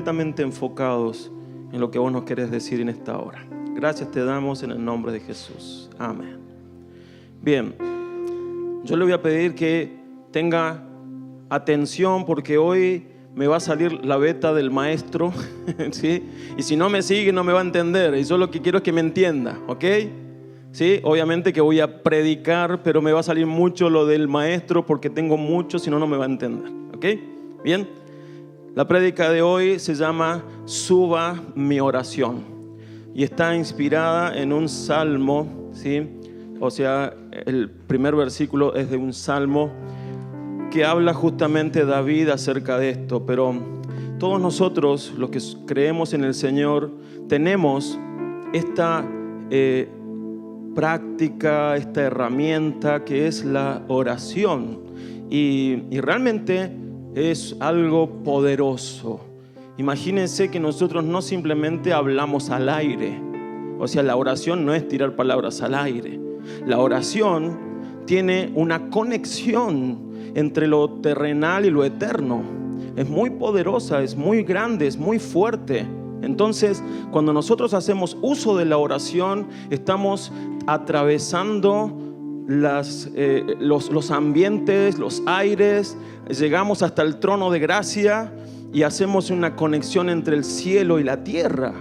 completamente enfocados en lo que vos nos querés decir en esta hora. Gracias te damos en el nombre de Jesús. Amén. Bien, yo le voy a pedir que tenga atención porque hoy me va a salir la beta del maestro, ¿sí? Y si no me sigue no me va a entender. Y yo lo que quiero es que me entienda, ¿ok? ¿Sí? Obviamente que voy a predicar, pero me va a salir mucho lo del maestro porque tengo mucho, si no, no me va a entender, ¿ok? Bien, la prédica de hoy se llama Suba mi oración y está inspirada en un salmo, ¿sí? O sea, el primer versículo es de un salmo que habla justamente David acerca de esto, pero todos nosotros, los que creemos en el Señor, tenemos esta práctica, esta herramienta que es la oración y realmente es algo poderoso. Imagínense que nosotros no simplemente hablamos al aire, o sea, la oración no es tirar palabras al aire. La oración tiene una conexión entre lo terrenal y lo eterno. Es muy poderosa, es muy grande, es muy fuerte. Entonces, cuando nosotros hacemos uso de la oración, estamos atravesando los ambientes, los aires, llegamos hasta el trono de gracia y hacemos una conexión entre el cielo y la tierra.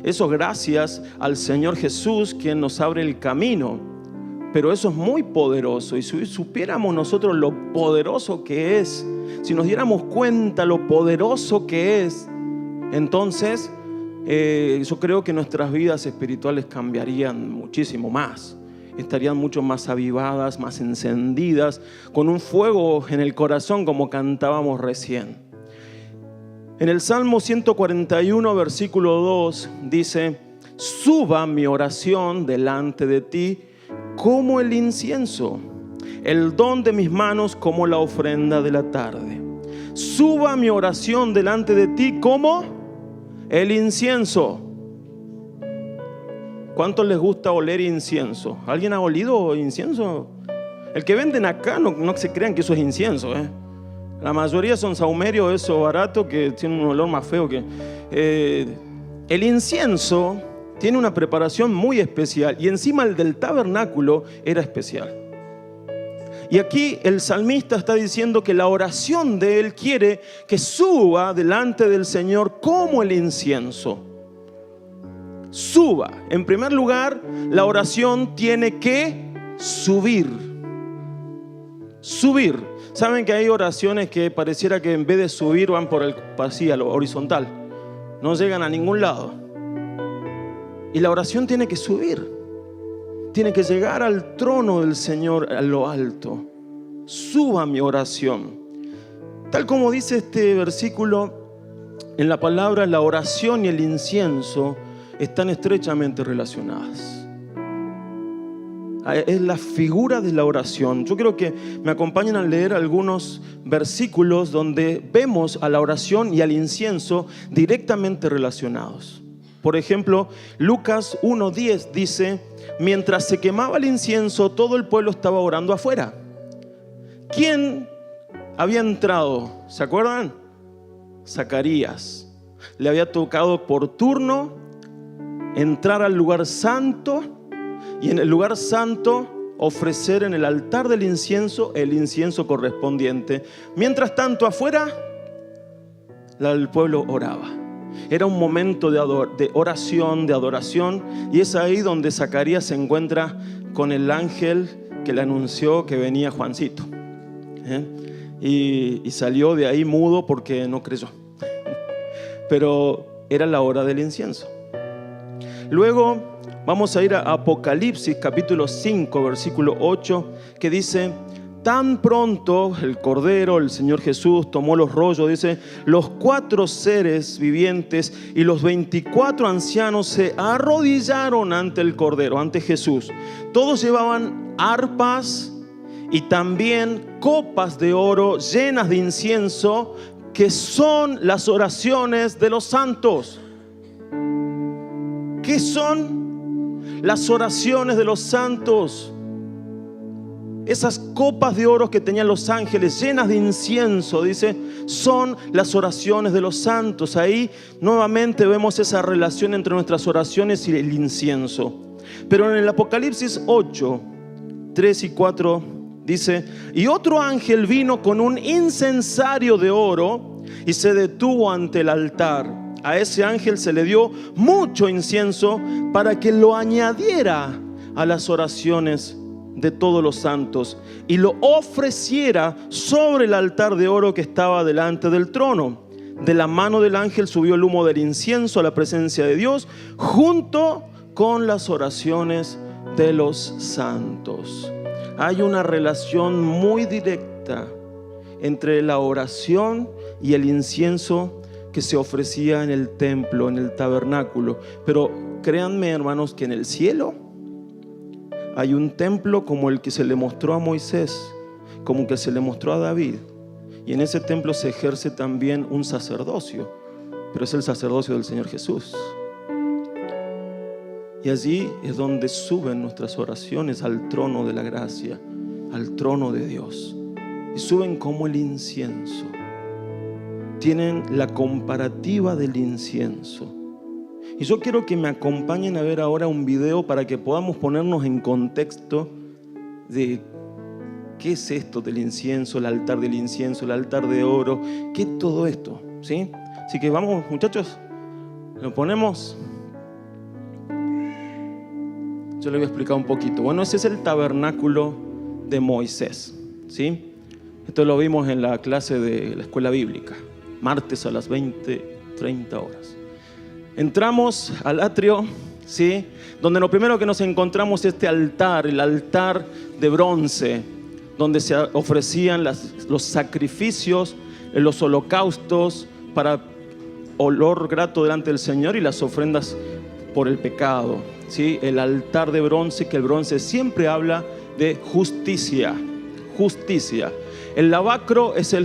Eso gracias al Señor Jesús, quien nos abre el camino. Pero eso es muy poderoso, y si supiéramos nosotros lo poderoso que es, si nos diéramos cuenta lo poderoso que es, entonces yo creo que nuestras vidas espirituales cambiarían muchísimo más. Estarían mucho más avivadas, más encendidas, con un fuego en el corazón como cantábamos recién. En el Salmo 141, versículo 2 dice: suba mi oración delante de ti como el incienso, el don de mis manos como la ofrenda de la tarde. Suba mi oración delante de ti como el incienso. ¿Cuántos les gusta oler incienso? ¿Alguien ha olido incienso? El que venden acá no se crean que eso es incienso, ¿eh? La mayoría son saumerios, eso barato, que tiene un olor más feo que... el incienso tiene una preparación muy especial y encima el del tabernáculo era especial. Y aquí el salmista está diciendo que la oración de él quiere que suba delante del Señor como el incienso. Suba. En primer lugar, la oración tiene que subir. Subir. ¿Saben que hay oraciones que pareciera que en vez de subir van por el así, a lo horizontal? No llegan a ningún lado. Y la oración tiene que subir, tiene que llegar al trono del Señor a lo alto. Suba mi oración. Tal como dice este versículo, en la palabra, la oración y el incienso están estrechamente relacionadas. Es la figura de la oración. Yo quiero que me acompañen a leer algunos versículos donde vemos a la oración y al incienso directamente relacionados. Por ejemplo, Lucas 1:10 dice: mientras se quemaba el incienso, todo el pueblo estaba orando afuera. ¿Quién había entrado? ¿Se acuerdan? Zacarías. Le había tocado por turno entrar al lugar santo y en el lugar santo ofrecer en el altar del incienso el incienso correspondiente. Mientras tanto, afuera, el pueblo oraba. Era un momento de oración, de adoración, y es ahí donde Zacarías se encuentra con el ángel que le anunció que venía Juancito. Y salió de ahí mudo porque no creyó. Pero era la hora del incienso. Luego vamos a ir a Apocalipsis capítulo 5 versículo 8, que dice: tan pronto el Cordero, el Señor Jesús, tomó los rollos, dice, los 4 seres vivientes y los 24 ancianos se arrodillaron ante el Cordero, ante Jesús. Todos llevaban arpas y también copas de oro llenas de incienso, que son las oraciones de los santos. ¿Qué son las oraciones de los santos? Esas copas de oro que tenían los ángeles llenas de incienso, dice, son las oraciones de los santos. Ahí nuevamente vemos esa relación entre nuestras oraciones y el incienso. Pero en el Apocalipsis 8, 3 y 4 dice: y otro ángel vino con un incensario de oro y se detuvo ante el altar. A ese ángel se le dio mucho incienso para que lo añadiera a las oraciones de todos los santos y lo ofreciera sobre el altar de oro que estaba delante del trono. De la mano del ángel subió el humo del incienso a la presencia de Dios, junto con las oraciones de los santos. Hay una relación muy directa entre la oración y el incienso que se ofrecía en el templo, en el tabernáculo. Pero créanme, hermanos, que en el cielo hay un templo como el que se le mostró a Moisés, como el que se le mostró a David. Y en ese templo se ejerce también un sacerdocio, pero es el sacerdocio del Señor Jesús. Y allí es donde suben nuestras oraciones al trono de la gracia, al trono de Dios. Y suben como el incienso. Tienen la comparativa del incienso. Y yo quiero que me acompañen a ver ahora un video para que podamos ponernos en contexto de qué es esto del incienso, el altar del incienso, el altar de oro, qué es todo esto, ¿sí? Así que vamos, muchachos, lo ponemos. Yo les voy a explicar un poquito. Bueno, ese es el tabernáculo de Moisés, ¿sí? Esto lo vimos en la clase de la escuela bíblica, martes a las 20:30 horas. Entramos al atrio, ¿sí? Donde lo primero que nos encontramos es este altar, el altar de bronce, donde se ofrecían los sacrificios, los holocaustos para olor grato delante del Señor y las ofrendas por el pecado, ¿sí? El altar de bronce, que el bronce siempre habla de justicia, justicia. El lavacro es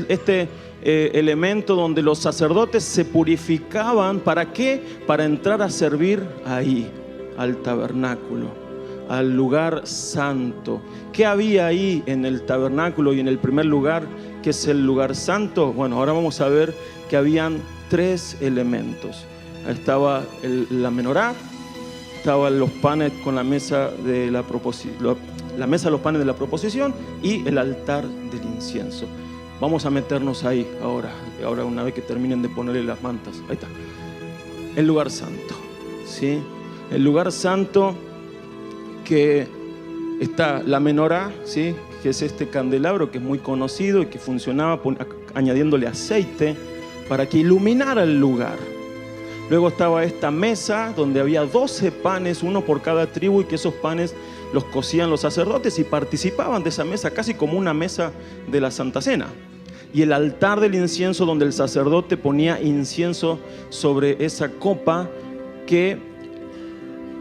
elemento donde los sacerdotes se purificaban. ¿Para qué? Para entrar a servir ahí, al tabernáculo, al lugar santo. ¿Qué había ahí en el tabernáculo y en el primer lugar, que es el lugar santo? Bueno, ahora vamos a ver que habían 3 elementos. Ahí estaba la menorá, estaban los panes con la mesa de la mesa de los panes de la proposición y el altar del incienso. Vamos a meternos ahí ahora una vez que terminen de ponerle las mantas. Ahí está. El lugar santo, ¿sí? El lugar santo, que está la menorá, ¿sí? Que es este candelabro que es muy conocido y que funcionaba añadiéndole aceite para que iluminara el lugar. Luego estaba esta mesa donde había 12 panes, uno por cada tribu, y que esos panes los cocían los sacerdotes y participaban de esa mesa, casi como una mesa de la Santa Cena. Y el altar del incienso, donde el sacerdote ponía incienso sobre esa copa que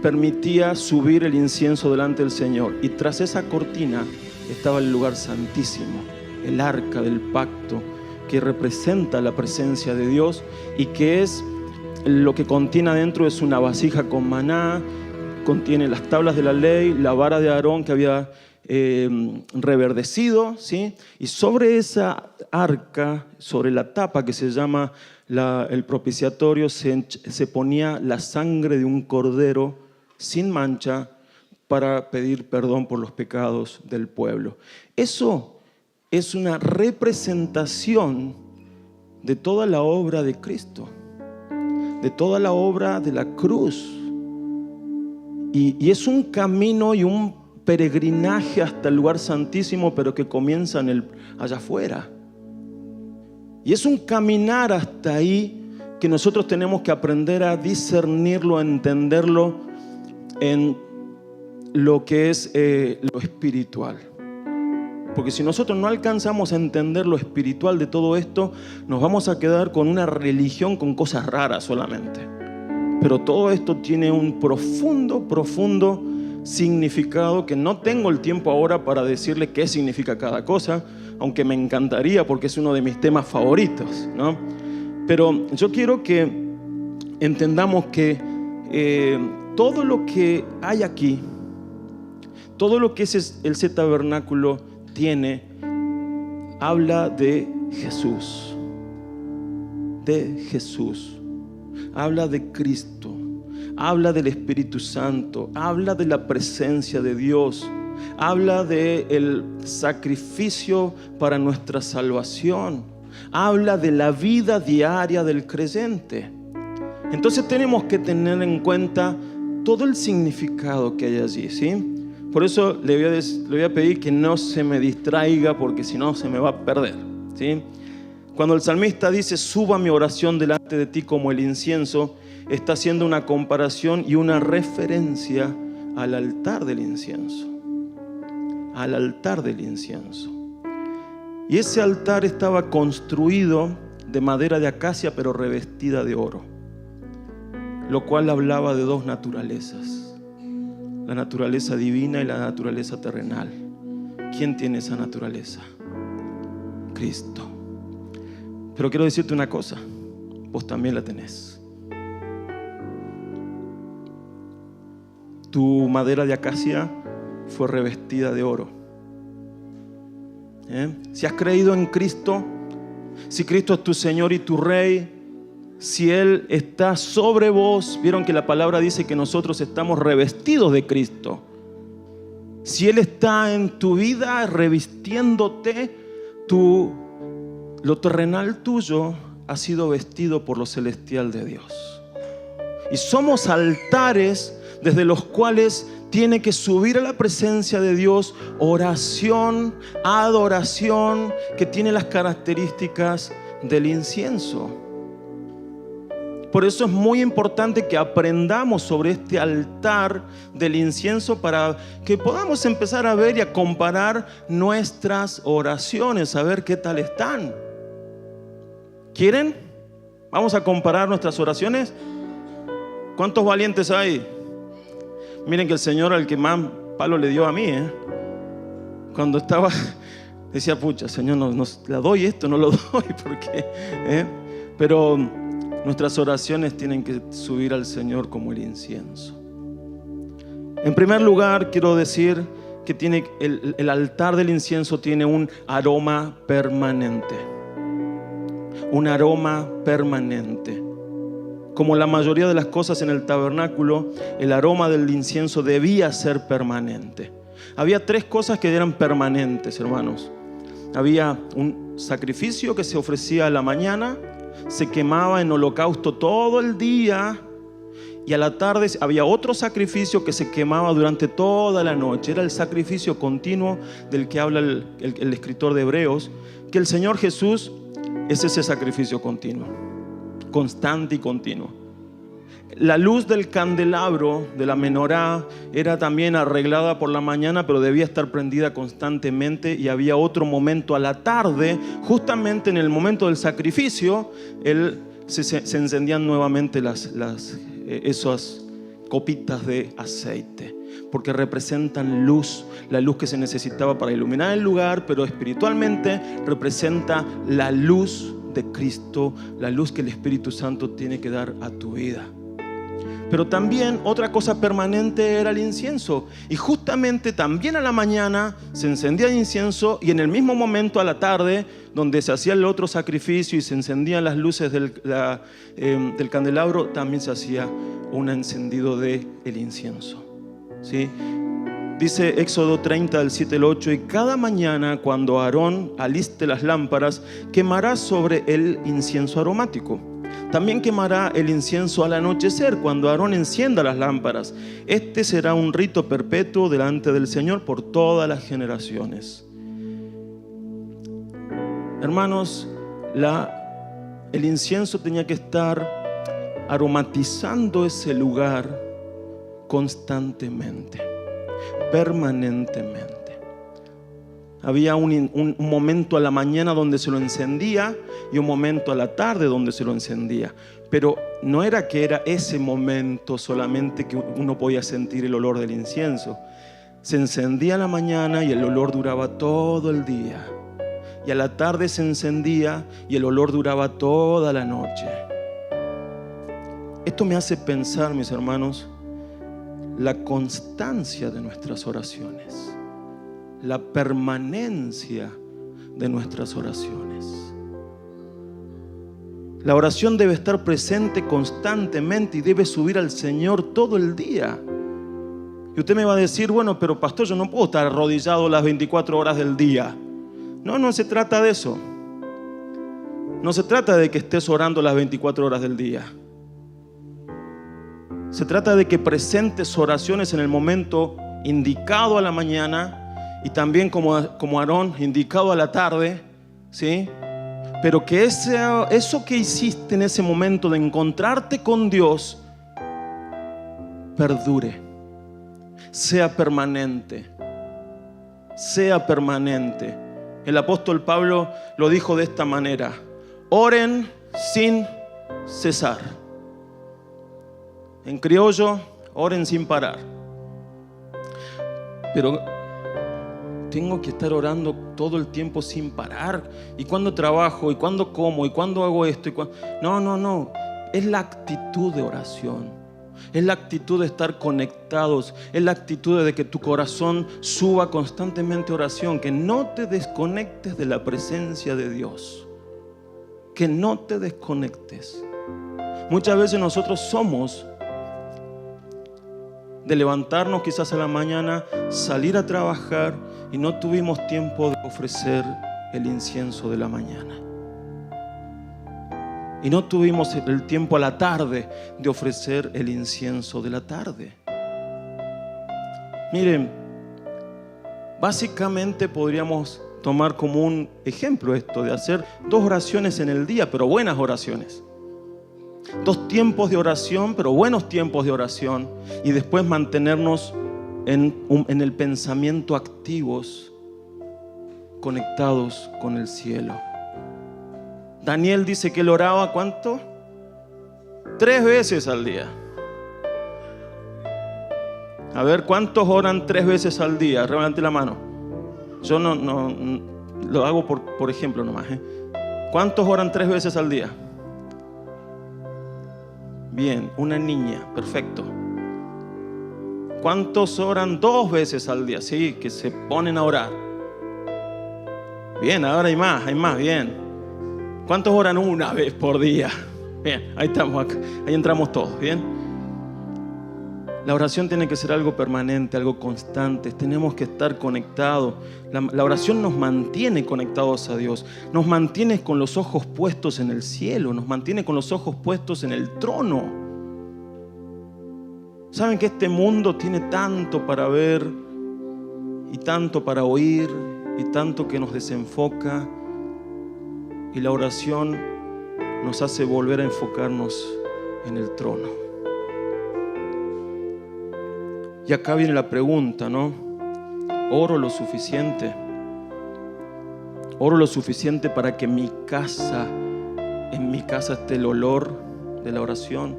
permitía subir el incienso delante del Señor. Y tras esa cortina estaba el lugar santísimo, el arca del pacto, que representa la presencia de Dios y que es lo que contiene adentro. Es una vasija con maná, contiene las tablas de la ley, la vara de Aarón que había reverdecido, ¿sí? Y sobre esa arca, sobre la tapa que se llama el propiciatorio, se ponía la sangre de un cordero sin mancha para pedir perdón por los pecados del pueblo. Eso es una representación de toda la obra de Cristo, de toda la obra de la cruz. Y es un camino y un peregrinaje hasta el lugar santísimo, pero que comienza allá afuera. Y es un caminar hasta ahí que nosotros tenemos que aprender a discernirlo, a entenderlo en lo que es lo espiritual. Porque si nosotros no alcanzamos a entender lo espiritual de todo esto, nos vamos a quedar con una religión con cosas raras solamente. Pero todo esto tiene un profundo significado que no tengo el tiempo ahora para decirle qué significa cada cosa, aunque me encantaría porque es uno de mis temas favoritos, ¿no? Pero yo quiero que entendamos que todo lo que hay aquí, todo lo que es ese tabernáculo, tiene, habla de Jesús. De Jesús. Habla de Cristo. Habla del Espíritu Santo. Habla de la presencia de Dios. Habla del sacrificio para nuestra salvación. Habla de la vida diaria del creyente. Entonces tenemos que tener en cuenta todo el significado que hay allí, ¿sí? Por eso le voy a pedir que no se me distraiga, porque si no se me va a perder, ¿sí? Cuando el salmista dice: suba mi oración delante de ti como el incienso, está haciendo una comparación y una referencia al altar del incienso. Al altar del incienso. Y ese altar estaba construido de madera de acacia, pero revestida de oro, lo cual hablaba de dos naturalezas: la naturaleza divina y la naturaleza terrenal. ¿Quién tiene esa naturaleza? Cristo. Pero quiero decirte una cosa: vos también la tenés. Tu madera de acacia fue revestida de oro. Si has creído en Cristo, si Cristo es tu Señor y tu Rey, si Él está sobre vos, vieron que la palabra dice que nosotros estamos revestidos de Cristo. Si Él está en tu vida revistiéndote, lo terrenal tuyo ha sido vestido por lo celestial de Dios. Y somos altares desde los cuales tiene que subir a la presencia de Dios oración, adoración, que tiene las características del incienso. Por eso es muy importante que aprendamos sobre este altar del incienso, para que podamos empezar a ver y a comparar nuestras oraciones, a ver qué tal están. ¿Quieren? Vamos a comparar nuestras oraciones. ¿Cuántos valientes hay? Miren que el Señor, al que más palo le dio a mí, cuando estaba, decía: pucha, Señor, no la doy esto, no lo doy, porque pero nuestras oraciones tienen que subir al Señor como el incienso. En primer lugar, quiero decir que el altar del incienso tiene un aroma permanente. Un aroma permanente. Como la mayoría de las cosas en el tabernáculo, el aroma del incienso debía ser permanente. Había tres cosas que eran permanentes, hermanos. Había un sacrificio que se ofrecía a la mañana, se quemaba en holocausto todo el día, y a la tarde había otro sacrificio que se quemaba durante toda la noche. Era el sacrificio continuo del que habla el escritor de Hebreos, que el Señor Jesús es ese sacrificio continuo, constante y continuo. La luz del candelabro de la menorá era también arreglada por la mañana, pero debía estar prendida constantemente. Y había otro momento a la tarde, justamente en el momento del sacrificio, se encendían nuevamente esas copitas de aceite, porque representan luz, la luz que se necesitaba para iluminar el lugar, pero espiritualmente representa la luz de Cristo, la luz que el Espíritu Santo tiene que dar a tu vida. Pero también otra cosa permanente era el incienso. Y justamente también a la mañana se encendía el incienso, y en el mismo momento a la tarde, donde se hacía el otro sacrificio y se encendían las luces del candelabro, también se hacía un encendido del incienso, ¿sí? Dice Éxodo 30, del 7 al 8: y cada mañana, cuando Aarón aliste las lámparas, quemará sobre el incienso aromático. También quemará el incienso al anochecer, cuando Aarón encienda las lámparas. Este será un rito perpetuo delante del Señor por todas las generaciones. Hermanos, el incienso tenía que estar aromatizando ese lugar constantemente, permanentemente. Había un momento a la mañana donde se lo encendía y un momento a la tarde donde se lo encendía. Pero no era que era ese momento solamente que uno podía sentir el olor del incienso. Se encendía a la mañana y el olor duraba todo el día. Y a la tarde se encendía y el olor duraba toda la noche. Esto me hace pensar, mis hermanos, la constancia de nuestras oraciones. la permanencia de nuestras oraciones. La oración debe estar presente constantemente y debe subir al Señor todo el día. Y usted me va a decir, bueno, pero pastor, yo no puedo estar arrodillado las 24 horas del día. No, no se trata de eso. No se trata de que estés orando las 24 horas del día. Se trata de que presentes oraciones en el momento indicado a la mañana y también como Aarón, indicado a la tarde, ¿sí? Pero que eso que hiciste en ese momento de encontrarte con Dios perdure, sea permanente, sea permanente. El apóstol Pablo lo dijo de esta manera: oren sin cesar. En criollo, oren sin parar. Pero tengo que estar orando todo el tiempo sin parar. ¿Y cuándo trabajo? ¿Y cuándo como? ¿Y cuándo hago esto? No. Es la actitud de oración. Es la actitud de estar conectados. Es la actitud de que tu corazón suba constantemente oración. Que no te desconectes de la presencia de Dios. Que no te desconectes. Muchas veces nosotros somos de levantarnos quizás a la mañana, salir a trabajar y no tuvimos tiempo de ofrecer el incienso de la mañana. Y no tuvimos el tiempo a la tarde de ofrecer el incienso de la tarde. Miren, básicamente podríamos tomar como un ejemplo esto de hacer 2 oraciones en el día, pero buenas oraciones. 2 tiempos de oración, pero buenos tiempos de oración. Y después mantenernos en el pensamiento activos, conectados con el cielo. Daniel dice que él oraba, ¿cuánto? 3 veces al día. A ver, ¿cuántos oran 3 veces al día? Levante la mano. Yo no lo hago por ejemplo nomás, ¿eh? ¿Cuántos oran 3 veces al día? Bien, una niña, perfecto. ¿Cuántos oran 2 veces al día? Sí, que se ponen a orar. Bien, ahora hay más, bien. ¿Cuántos oran 1 vez por día? Bien, ahí estamos, ahí entramos todos, bien. La oración tiene que ser algo permanente, algo constante. Tenemos que estar conectados. La oración nos mantiene conectados a Dios. Nos mantiene con los ojos puestos en el cielo. Nos mantiene con los ojos puestos en el trono. ¿Saben que este mundo tiene tanto para ver y tanto para oír y tanto que nos desenfoca? Y la oración nos hace volver a enfocarnos en el trono. Y acá viene la pregunta, ¿no? ¿Oro lo suficiente? ¿Oro lo suficiente para que en mi casa esté el olor de la oración?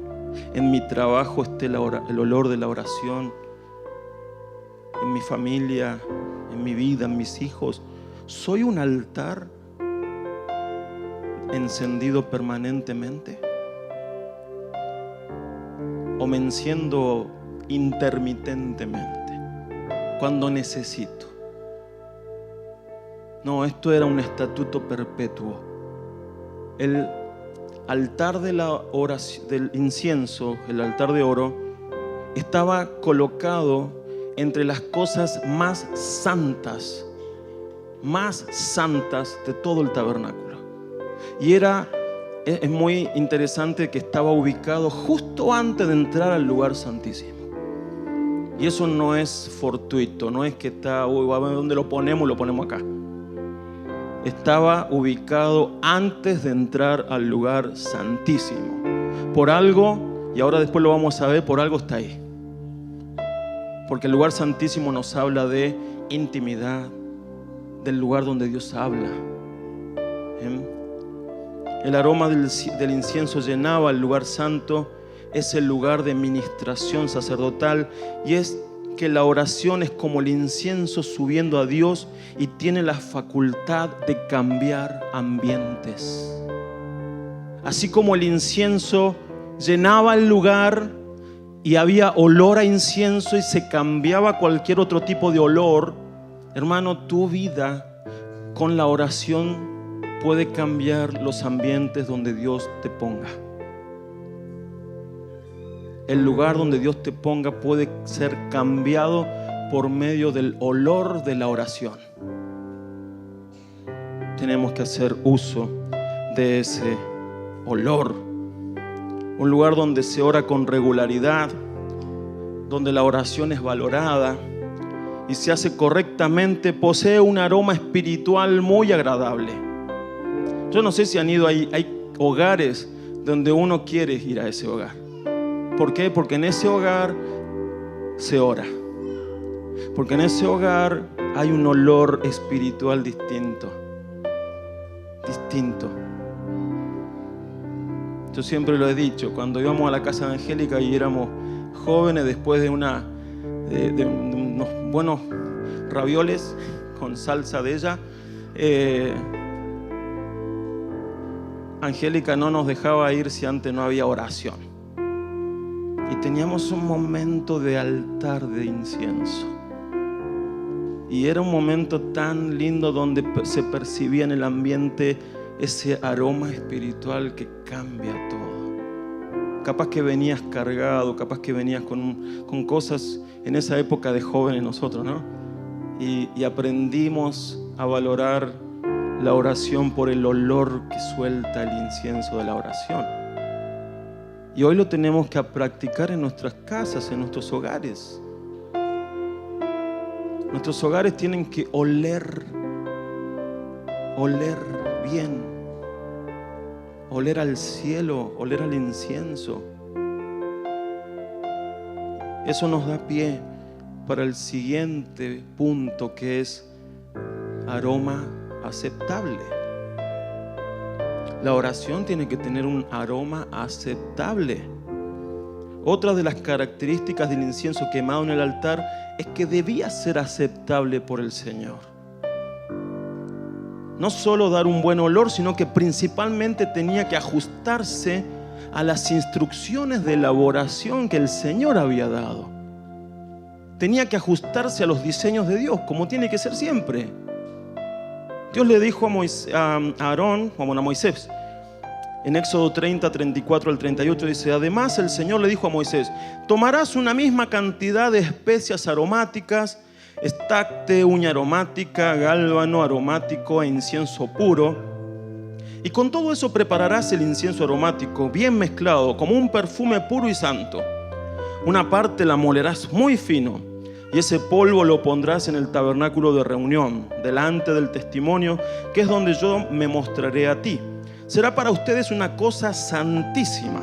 ¿En mi trabajo esté el olor de la oración? ¿En mi familia, en mi vida, en mis hijos? ¿Soy un altar encendido permanentemente? ¿O me enciendo intermitentemente cuando necesito? No, esto era un estatuto perpetuo. El altar de la oración, del incienso, el altar de oro, estaba colocado entre las cosas más santas de todo el tabernáculo. Y es muy interesante que estaba ubicado justo antes de entrar al lugar santísimo. Y eso no es fortuito, no es que está, ¿dónde lo ponemos? Lo ponemos acá. Estaba ubicado antes de entrar al lugar santísimo. Por algo, y ahora después lo vamos a ver, por algo está ahí. Porque el lugar santísimo nos habla de intimidad, del lugar donde Dios habla. El aroma del incienso llenaba el lugar santo. Es el lugar de ministración sacerdotal, y es que la oración es como el incienso subiendo a Dios y tiene la facultad de cambiar ambientes. Así como el incienso llenaba el lugar y había olor a incienso y se cambiaba cualquier otro tipo de olor, Hermano, tu vida con la oración puede cambiar los ambientes donde Dios te ponga. El lugar donde Dios te ponga puede ser cambiado por medio del olor de la oración. Tenemos que hacer uso de ese olor. Un lugar donde se ora con regularidad, donde la oración es valorada y se hace correctamente, posee un aroma espiritual muy agradable. Yo no sé si han ido ahí, hay hogares donde uno quiere ir a ese hogar. ¿Por qué? Porque en ese hogar se ora. Porque en ese hogar hay un olor espiritual distinto. Yo siempre lo he dicho, cuando íbamos a la casa de Angélica y éramos jóvenes, después de unos buenos ravioles con salsa de ella, Angélica no nos dejaba ir si antes no había oración. Y teníamos un momento de altar de incienso. Y era un momento tan lindo donde se percibía en el ambiente ese aroma espiritual que cambia todo. Capaz que venías cargado, capaz que venías con cosas en esa época de jóvenes nosotros, ¿no? Y aprendimos a valorar la oración por el olor que suelta el incienso de la oración. Y hoy lo tenemos que practicar en nuestras casas, en nuestros hogares. Nuestros hogares tienen que oler bien, oler al cielo, oler al incienso. Eso nos da pie para el siguiente punto, que es aroma aceptable. La oración tiene que tener un aroma aceptable. Otra de las características del incienso quemado en el altar es que debía ser aceptable por el Señor. No solo dar un buen olor, sino que principalmente tenía que ajustarse a las instrucciones de elaboración que el Señor había dado. Tenía que ajustarse a los diseños de Dios, como tiene que ser siempre. Dios le dijo a Aarón, a Moisés, en Éxodo 30, 34 al 38 dice: además el Señor le dijo a Moisés: tomarás una misma cantidad de especias aromáticas, estacte, uña aromática, gálbano aromático e incienso puro, y con todo eso prepararás el incienso aromático bien mezclado como un perfume puro y santo. Una parte la molerás muy fino y ese polvo lo pondrás en el tabernáculo de reunión, delante del testimonio, que es donde yo me mostraré a ti. Será para ustedes una cosa santísima.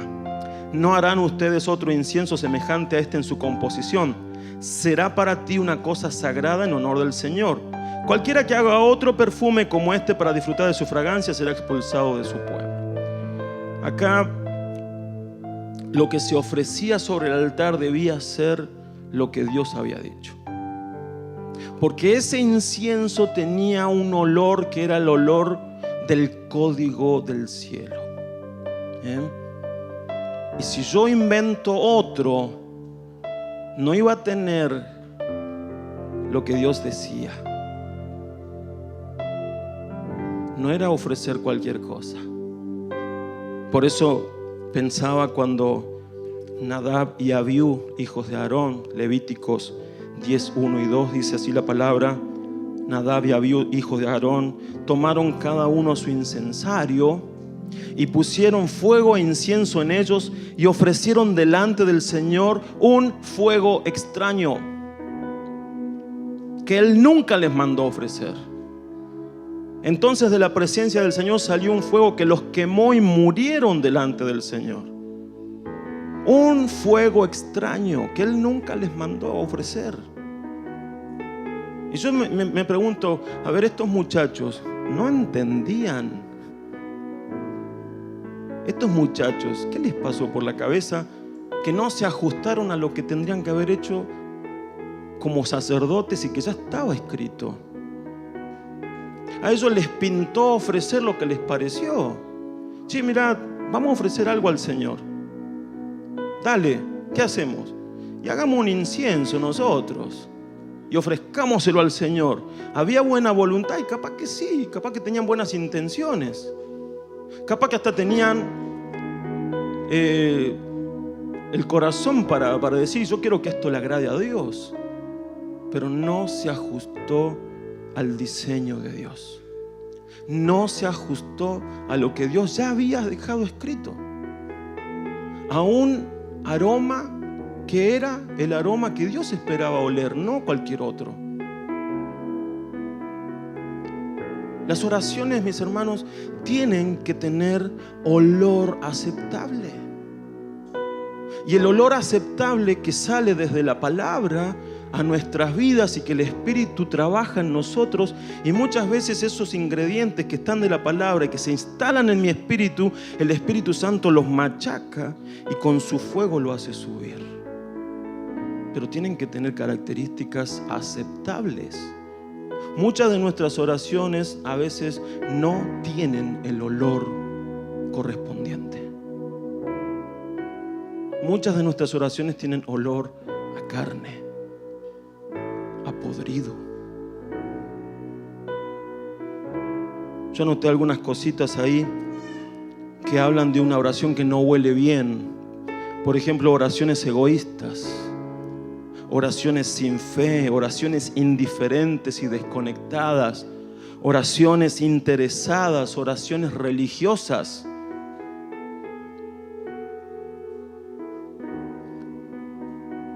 No harán ustedes otro incienso semejante a este en su composición. Será para ti una cosa sagrada en honor del Señor. Cualquiera que haga otro perfume como este para disfrutar de su fragancia será expulsado de su pueblo. Acá lo que se ofrecía sobre el altar debía ser lo que Dios había dicho. Porque ese incienso tenía un olor que era el olor del código del cielo. Y si yo invento otro, no iba a tener lo que Dios decía. No era ofrecer cualquier cosa. Por eso pensaba cuando Nadab y Abiú, hijos de Aarón, Levíticos 10, 1 y 2, dice así la palabra: Nadab y Abiú, hijos de Aarón, tomaron cada uno su incensario y pusieron fuego e incienso en ellos y ofrecieron delante del Señor un fuego extraño que Él nunca les mandó ofrecer. Entonces de la presencia del Señor salió un fuego que los quemó y murieron delante del Señor. Un fuego extraño que Él nunca les mandó ofrecer. Y yo me pregunto, a ver, estos muchachos no entendían. Estos muchachos, ¿qué les pasó por la cabeza? Que no se ajustaron a lo que tendrían que haber hecho como sacerdotes y que ya estaba escrito. A ellos les pintó ofrecer lo que les pareció. Sí, mirad, vamos a ofrecer algo al Señor. Dale, ¿qué hacemos? Y hagamos un incienso nosotros. y ofrezcámoselo al Señor. Había buena voluntad y capaz que sí, capaz que tenían buenas intenciones. Capaz que hasta tenían el corazón para decir, yo quiero que esto le agrade a Dios. Pero no se ajustó al diseño de Dios. No se ajustó a lo que Dios ya había dejado escrito. A un aroma que era el aroma que Dios esperaba oler, no cualquier otro. Las oraciones, mis hermanos, tienen que tener olor aceptable. Y el olor aceptable que sale desde la palabra a nuestras vidas y que el Espíritu trabaja en nosotros, y muchas veces esos ingredientes que están de la palabra y que se instalan en mi espíritu, el Espíritu Santo los machaca y con su fuego lo hace subir. Pero tienen que tener características aceptables. Muchas de nuestras oraciones a veces no tienen el olor correspondiente. Muchas de nuestras oraciones tienen olor a carne, a podrido. Yo anoté algunas cositas ahí que hablan de una oración que no huele bien. Por ejemplo, oraciones egoístas, oraciones sin fe, oraciones indiferentes y desconectadas, oraciones interesadas, oraciones religiosas.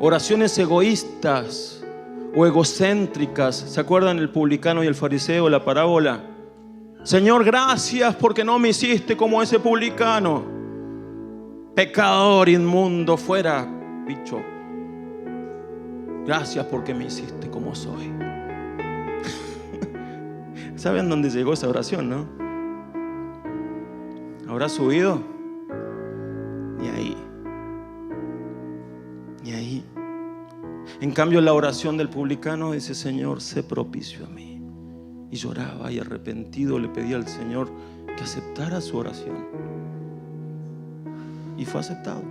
Oraciones egoístas o egocéntricas. ¿Se acuerdan el publicano y el fariseo, la parábola? Señor, gracias porque no me hiciste como ese publicano. Pecador inmundo, fuera, bicho. Gracias porque me hiciste como soy. ¿Saben dónde llegó esa oración, no? ¿Habrá subido? Ni ahí. Ni ahí. En cambio, la oración del publicano dice: Señor, sé propicio a mí. Y lloraba y arrepentido le pedía al Señor que aceptara su oración. Y fue aceptado.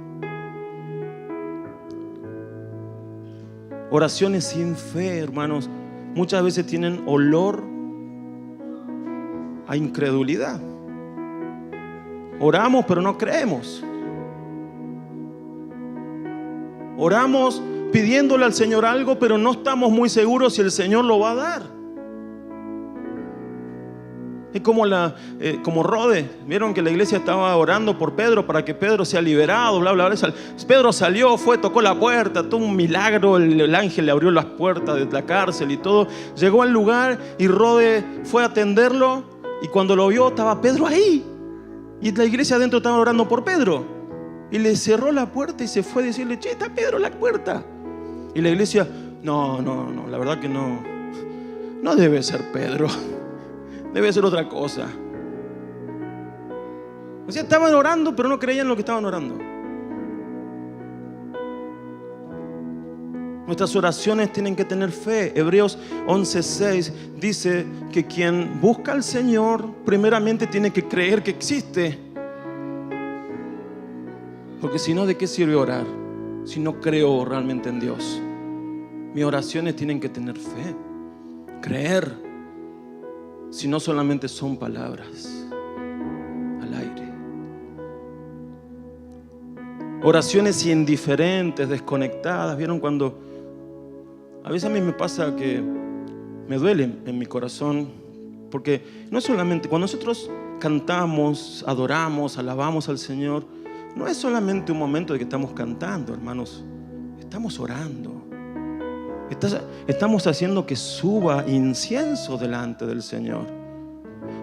Oraciones sin fe, hermanos, muchas veces tienen olor a incredulidad. Oramos, pero no creemos. Oramos pidiéndole al Señor algo, pero no estamos muy seguros si el Señor lo va a dar. Es como Rode. Vieron que la iglesia estaba orando por Pedro para que Pedro sea liberado, bla, bla, bla. Pedro salió, fue, tocó la puerta, tuvo un milagro, el ángel le abrió las puertas de la cárcel y todo. Llegó al lugar y Rode fue a atenderlo, y cuando lo vio estaba Pedro ahí. Y la iglesia adentro estaba orando por Pedro. Y le cerró la puerta y se fue a decirle: che, está Pedro en la puerta. Y la iglesia: no, la verdad que no debe ser Pedro. Debe ser otra cosa. O sea, estaban orando, pero no creían lo que estaban orando. Nuestras oraciones tienen que tener fe. Hebreos 11:6 dice que quien busca al Señor primeramente tiene que creer que existe. Porque si no, ¿de qué sirve orar si no creo realmente en Dios? Mis oraciones tienen que tener fe, creer. Si no, solamente son palabras al aire. Oraciones indiferentes, desconectadas. ¿Vieron cuando? A veces a mí me pasa que me duele en mi corazón, porque no es solamente cuando nosotros cantamos, adoramos, alabamos al Señor, no es solamente un momento de que estamos cantando, hermanos. Estamos orando. Estamos haciendo que suba incienso delante del Señor.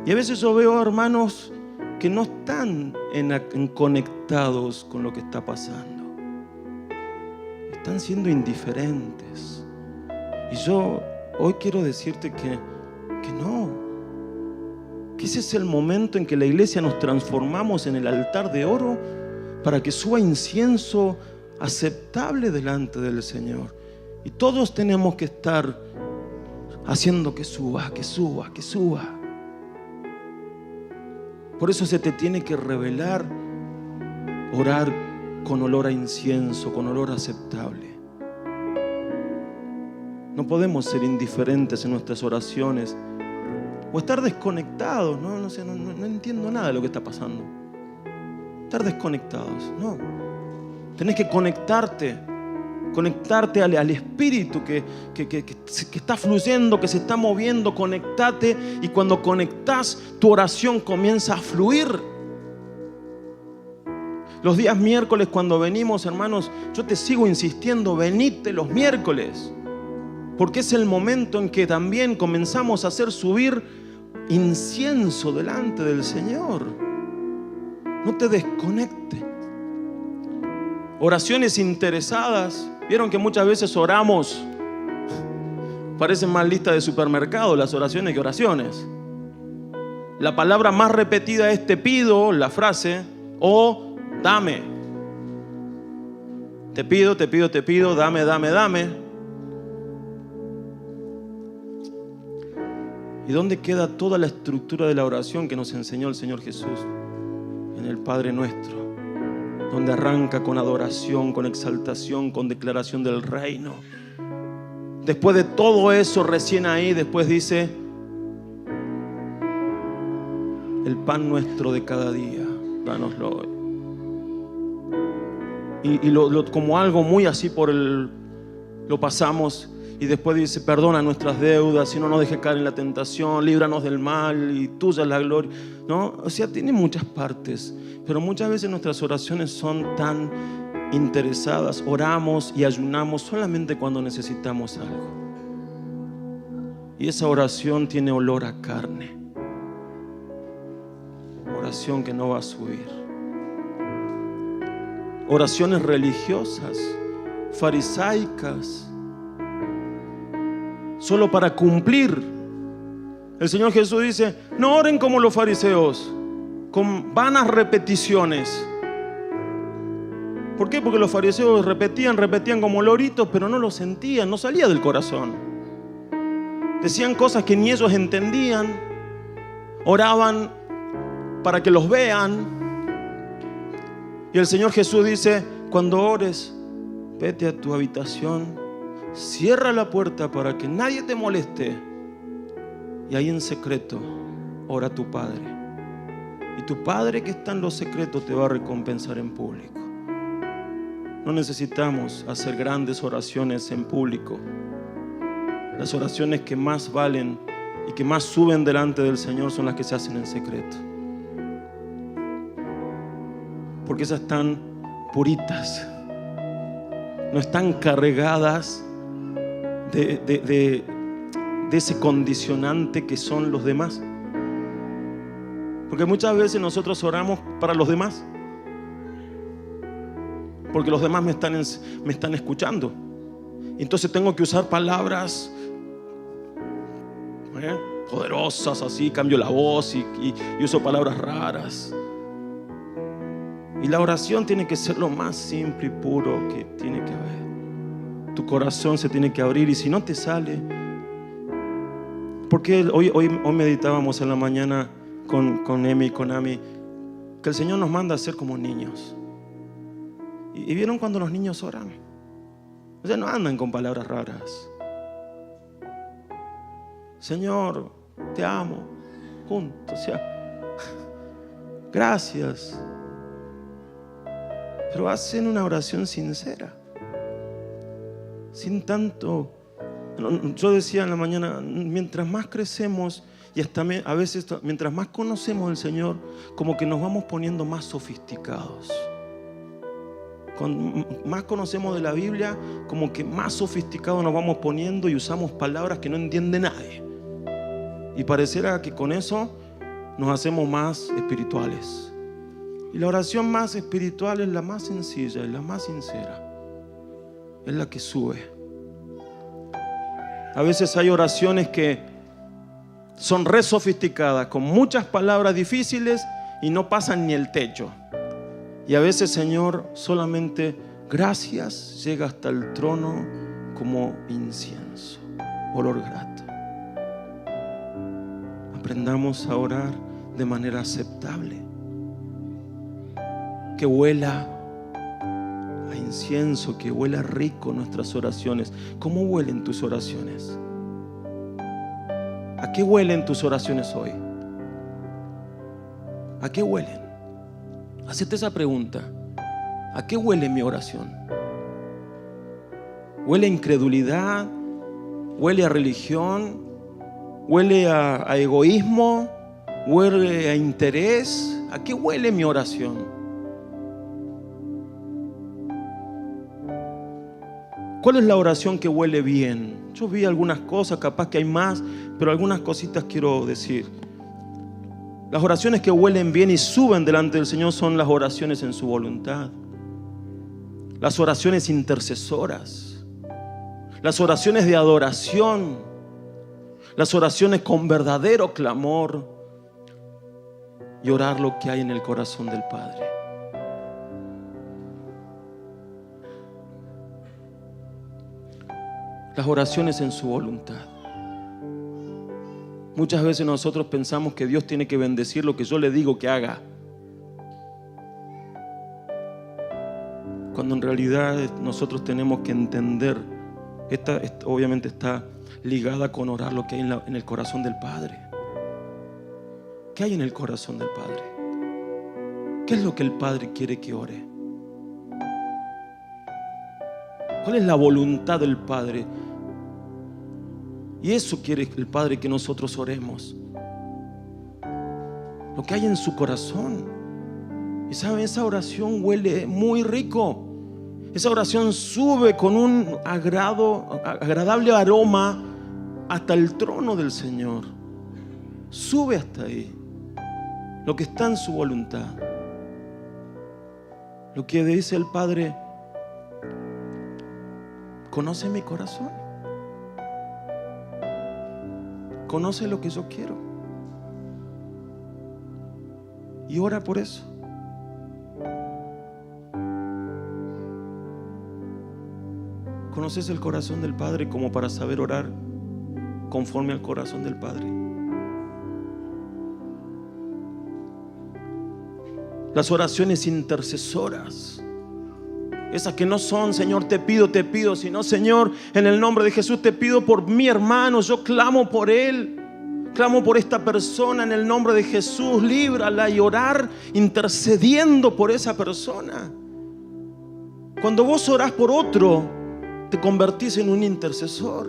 Y a veces yo veo hermanos que no están conectados con lo que está pasando. Están siendo indiferentes. Y yo hoy quiero decirte que no. Que ese es el momento en que la iglesia nos transformamos en el altar de oro para que suba incienso aceptable delante del Señor. Y todos tenemos que estar haciendo que suba, que suba, que suba. Por eso se te tiene que revelar orar con olor a incienso, con olor aceptable. No podemos ser indiferentes en nuestras oraciones o estar desconectados. No entiendo nada de lo que está pasando. Estar desconectados, no. Tenés que conectarte al Espíritu que está fluyendo, que se está moviendo. Conectate, y cuando conectás, tu oración comienza a fluir. Los días miércoles, cuando venimos, hermanos, yo te sigo insistiendo, venite los miércoles, porque es el momento en que también comenzamos a hacer subir incienso delante del Señor. No te desconectes. Oraciones interesadas. Vieron que muchas veces oramos, parecen más listas de supermercado las oraciones que oraciones. La palabra más repetida es te pido, la frase, o dame. Te pido, dame, dame, dame. ¿Y dónde queda toda la estructura de la oración que nos enseñó el Señor Jesús? En el Padre Nuestro, donde arranca con adoración, con exaltación, con declaración del reino. Después de todo eso, recién ahí, después dice: el pan nuestro de cada día, dánoslo hoy. Y como algo muy así lo pasamos. Y después dice: perdona nuestras deudas y no nos dejes caer en la tentación, líbranos del mal y tuya es la gloria. ¿No? O sea, tiene muchas partes, pero muchas veces nuestras oraciones son tan interesadas. Oramos y ayunamos solamente cuando necesitamos algo. Y esa oración tiene olor a carne. Oración que no va a subir. Oraciones religiosas, farisaicas, solo para cumplir. El Señor Jesús dice: no oren como los fariseos, con vanas repeticiones. ¿Por qué? Porque los fariseos repetían como loritos, pero no lo sentían, no salía del corazón. Decían cosas que ni ellos entendían. Oraban para que los vean. Y el Señor Jesús dice: cuando ores, vete a tu habitación, cierra la puerta para que nadie te moleste, y ahí en secreto ora a tu Padre, y tu Padre que está en los secretos te va a recompensar en público. No necesitamos hacer grandes oraciones en público. Las oraciones que más valen y que más suben delante del Señor son las que se hacen en secreto, porque esas están puritas, no están cargadas de ese condicionante que son los demás. Porque muchas veces nosotros oramos para los demás, porque los demás me están escuchando. Entonces tengo que usar palabras poderosas, así, cambio la voz y uso palabras raras. Y la oración tiene que ser lo más simple y puro que tiene que haber. Tu corazón se tiene que abrir, y si no te sale, porque hoy meditábamos en la mañana con Emi y con Ami, que el Señor nos manda a ser como niños. ¿Y vieron cuando los niños oran? O sea, no andan con palabras raras. Señor, te amo, juntos, o sea, gracias. Pero hacen una oración sincera, sin tanto. Yo decía en la mañana, mientras más crecemos y hasta a veces mientras más conocemos al Señor, como que nos vamos poniendo más sofisticados. Más conocemos de la Biblia, como que más sofisticados nos vamos poniendo y usamos palabras que no entiende nadie. Y pareciera que con eso nos hacemos más espirituales. Y la oración más espiritual es la más sencilla, es la más sincera, es la que sube. A veces hay oraciones que son re sofisticadas, con muchas palabras difíciles y no pasan ni el techo. Y a veces, Señor, solamente gracias llega hasta el trono como incienso, olor grato. Aprendamos a orar de manera aceptable, que huela a incienso, que huela rico nuestras oraciones. ¿Cómo huelen tus oraciones? ¿A qué huelen tus oraciones hoy? ¿A qué huelen? Hacete esa pregunta. ¿A qué huele mi oración? ¿Huele a incredulidad? ¿Huele a religión? ¿Huele a egoísmo? ¿Huele a interés? ¿A qué huele mi oración? ¿Cuál es la oración que huele bien? Yo vi algunas cosas, capaz que hay más, pero algunas cositas quiero decir. Las oraciones que huelen bien y suben delante del Señor son las oraciones en su voluntad. Las oraciones intercesoras. Las oraciones de adoración. Las oraciones con verdadero clamor. Y orar lo que hay en el corazón del Padre. Las oraciones en su voluntad. Muchas veces nosotros pensamos que Dios tiene que bendecir lo que yo le digo que haga, cuando en realidad nosotros tenemos que entender, esta obviamente está ligada con orar lo que hay en el corazón del Padre. ¿Qué hay en el corazón del Padre? ¿Qué es lo que el Padre quiere que ore? ¿Cuál es la voluntad del Padre? Y eso quiere el Padre, que nosotros oremos. Lo que hay en su corazón. Y saben, esa oración huele muy rico. Esa oración sube con un agradable aroma hasta el trono del Señor. Sube hasta ahí. Lo que está en su voluntad. Lo que dice el Padre: conoce mi corazón. Conoce lo que yo quiero. Y ora por eso. ¿Conoces el corazón del Padre como para saber orar conforme al corazón del Padre? Las oraciones intercesoras, esas que no son Señor te pido, sino Señor, en el nombre de Jesús te pido por mi hermano, yo clamo por él, clamo por esta persona en el nombre de Jesús, líbrala, y orar intercediendo por esa persona. Cuando vos orás por otro, te convertís en un intercesor.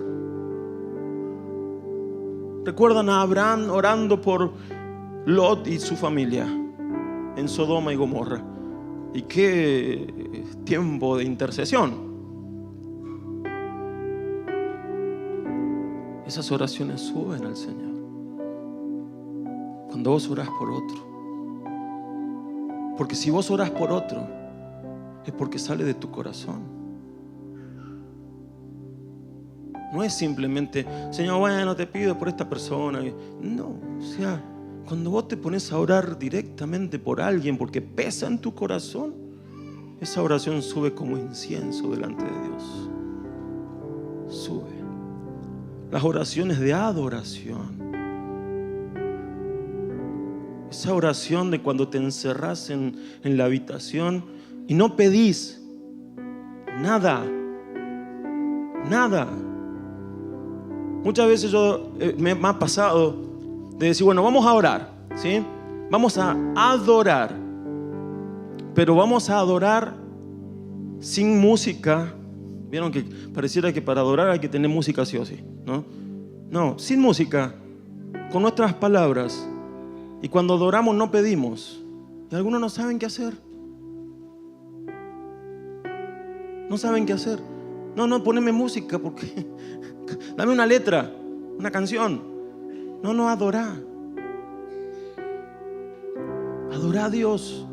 ¿Recuerdan a Abraham orando por Lot y su familia en Sodoma y Gomorra? Y qué tiempo de intercesión. Esas oraciones suben al Señor cuando vos orás por otro. Porque si vos orás por otro, es porque sale de tu corazón. No es simplemente, Señor, bueno, te pido por esta persona. No, o sea, cuando vos te pones a orar directamente por alguien porque pesa en tu corazón, esa oración sube como incienso delante de Dios. Sube. Las oraciones de adoración. Esa oración de cuando te encerrás en la habitación y no pedís nada. Nada. Muchas veces me ha pasado de decir, bueno, vamos a orar, ¿sí? Vamos a adorar. Pero vamos a adorar sin música. Vieron que pareciera que para adorar hay que tener música sí o sí, ¿no? No, sin música, con nuestras palabras. Y cuando adoramos no pedimos. Y algunos no saben qué hacer. No saben qué hacer. No, poneme música porque dame una letra, una canción. No, adorá. Adorá a Dios.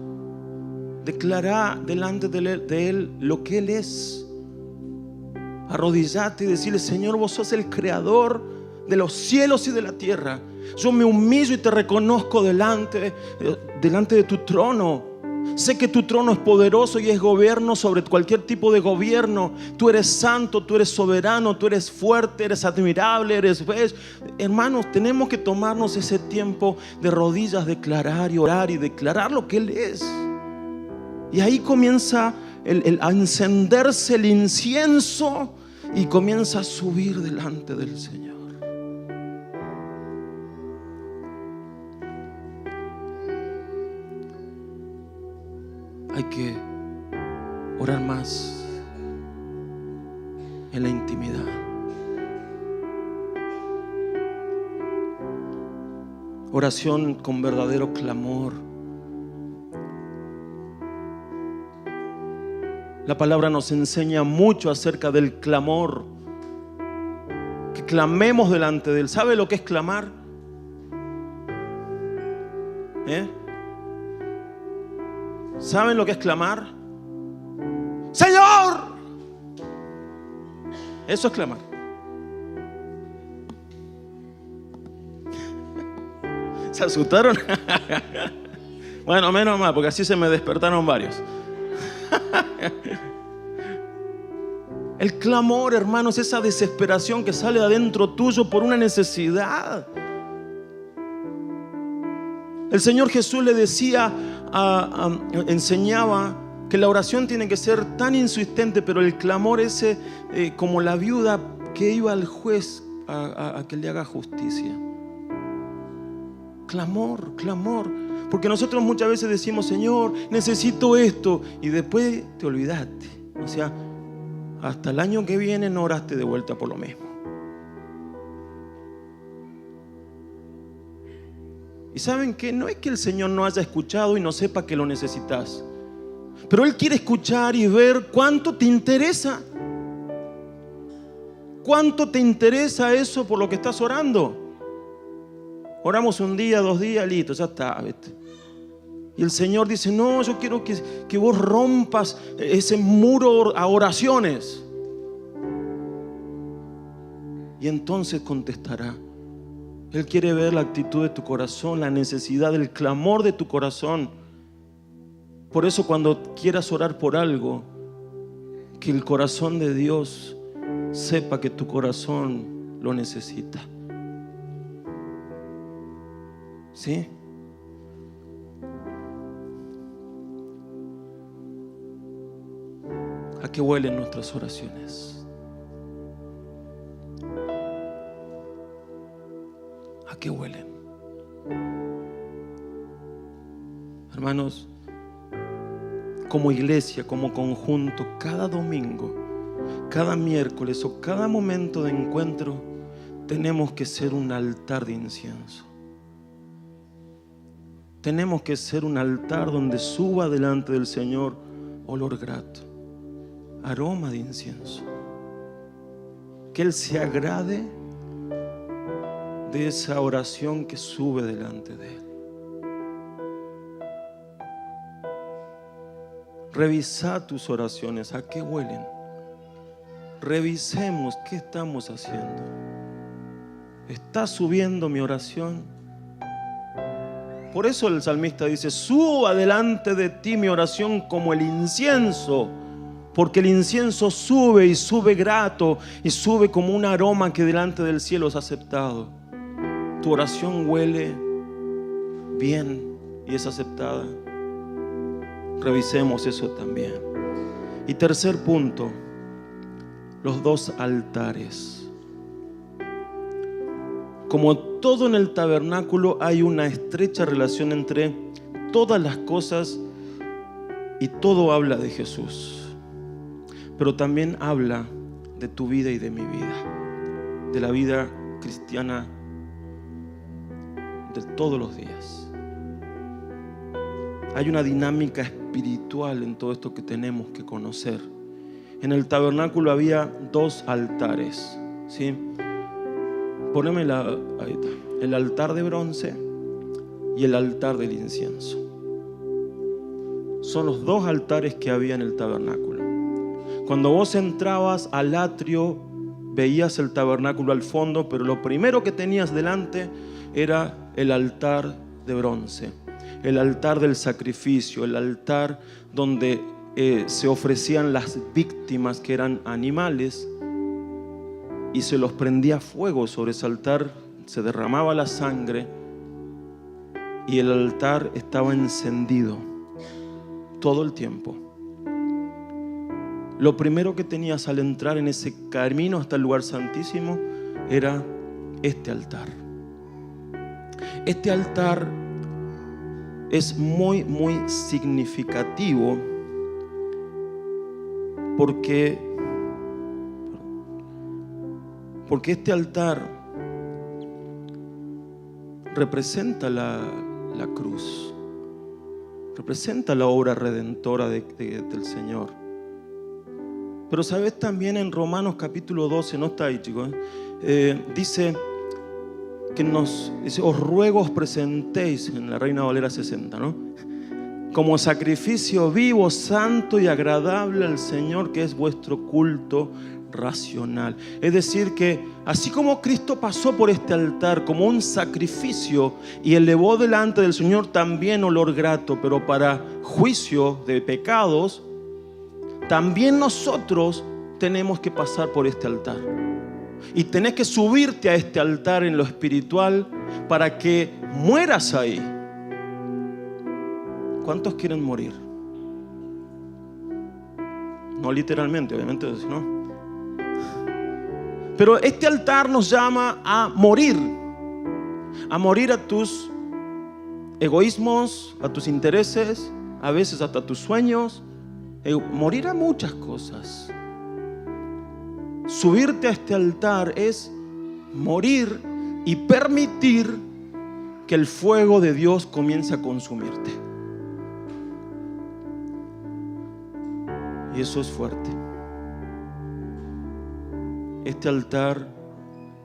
Declará delante de Él lo que Él es. Arrodillate y decirle: Señor, vos sos el creador de los cielos y de la tierra. Yo me humillo y te reconozco delante de tu trono. Sé que tu trono es poderoso y es gobierno sobre cualquier tipo de gobierno. Tú eres santo, tú eres soberano, tú eres fuerte, eres admirable, eres bello. Hermanos, tenemos que tomarnos ese tiempo de rodillas, declarar y orar y declarar lo que Él es. Y ahí comienza a encenderse el incienso y comienza a subir delante del Señor. Hay que orar más en la intimidad. Oración con verdadero clamor. La palabra nos enseña mucho acerca del clamor. Que clamemos delante de Él. ¿Sabe lo que es clamar? ¿Saben lo que es clamar? ¡Señor! Eso es clamar. ¿Se asustaron? Bueno, menos mal, porque así se me despertaron varios. El clamor, hermanos, esa desesperación que sale de adentro tuyo por una necesidad. El Señor Jesús le decía, enseñaba que la oración tiene que ser tan insistente, pero el clamor ese, como la viuda que iba al juez a que le haga justicia. Clamor, clamor. Porque nosotros muchas veces decimos, Señor, necesito esto, y después te olvidaste. O sea, hasta el año que viene no oraste de vuelta por lo mismo. Y saben que no es que el Señor no haya escuchado y no sepa que lo necesitas, pero Él quiere escuchar y ver cuánto te interesa. ¿Cuánto te interesa eso por lo que estás orando? Oramos un día, 2 días, listo, ya está, ¿viste? Y el Señor dice, no, yo quiero que vos rompas ese muro a oraciones. Y entonces contestará. Él quiere ver la actitud de tu corazón, la necesidad, el clamor de tu corazón. Por eso cuando quieras orar por algo, que el corazón de Dios sepa que tu corazón lo necesita. ¿Sí? ¿A qué huelen nuestras oraciones? ¿A qué huelen? Hermanos, como iglesia, como conjunto, cada domingo, cada miércoles o cada momento de encuentro, tenemos que ser un altar de incienso. Tenemos que ser un altar donde suba delante del Señor olor grato, aroma de incienso. Que Él se agrade de esa oración que sube delante de Él. Revisa tus oraciones, ¿a qué huelen? Revisemos qué estamos haciendo. ¿Está subiendo mi oración? Por eso el salmista dice, suba delante de ti mi oración como el incienso, porque el incienso sube y sube grato y sube como un aroma que delante del cielo es aceptado. Tu oración huele bien y es aceptada. Revisemos eso también. Y tercer punto, los 2 altares. Como todo en el tabernáculo, hay una estrecha relación entre todas las cosas y todo habla de Jesús. Pero también habla de tu vida y de mi vida, de la vida cristiana de todos los días. Hay una dinámica espiritual en todo esto que tenemos que conocer. En el tabernáculo había 2 altares, ¿sí? Poneme ahí está, el altar de bronce y el altar del incienso. Son los 2 altares que había en el tabernáculo. Cuando vos entrabas al atrio, veías el tabernáculo al fondo, pero lo primero que tenías delante era el altar de bronce, el altar del sacrificio, el altar donde se ofrecían las víctimas, que eran animales, y se los prendía fuego sobre ese altar, se derramaba la sangre y el altar estaba encendido todo el tiempo. lo primero que tenías al entrar en ese camino hasta el lugar santísimo era este altar. Este altar es muy, muy significativo porque este altar representa la cruz, representa la obra redentora del Señor. Pero sabes, también en Romanos capítulo 12, no está ahí, chicos, dice que dice, os ruego os presentéis, en la Reina Valera 60, ¿no?, como sacrificio vivo, santo y agradable al Señor, que es vuestro culto racional. Es decir, que así como Cristo pasó por este altar como un sacrificio y elevó delante del Señor también olor grato, pero para juicio de pecados, también nosotros tenemos que pasar por este altar. Y tenés que subirte a este altar en lo espiritual para que mueras ahí. ¿Cuántos quieren morir? No literalmente, obviamente, ¿no? Pero este altar nos llama a morir a tus egoísmos, a tus intereses, a veces hasta a tus sueños, morir a muchas cosas. Subirte a este altar es morir y permitir que el fuego de Dios comience a consumirte. Y eso es fuerte. Este altar,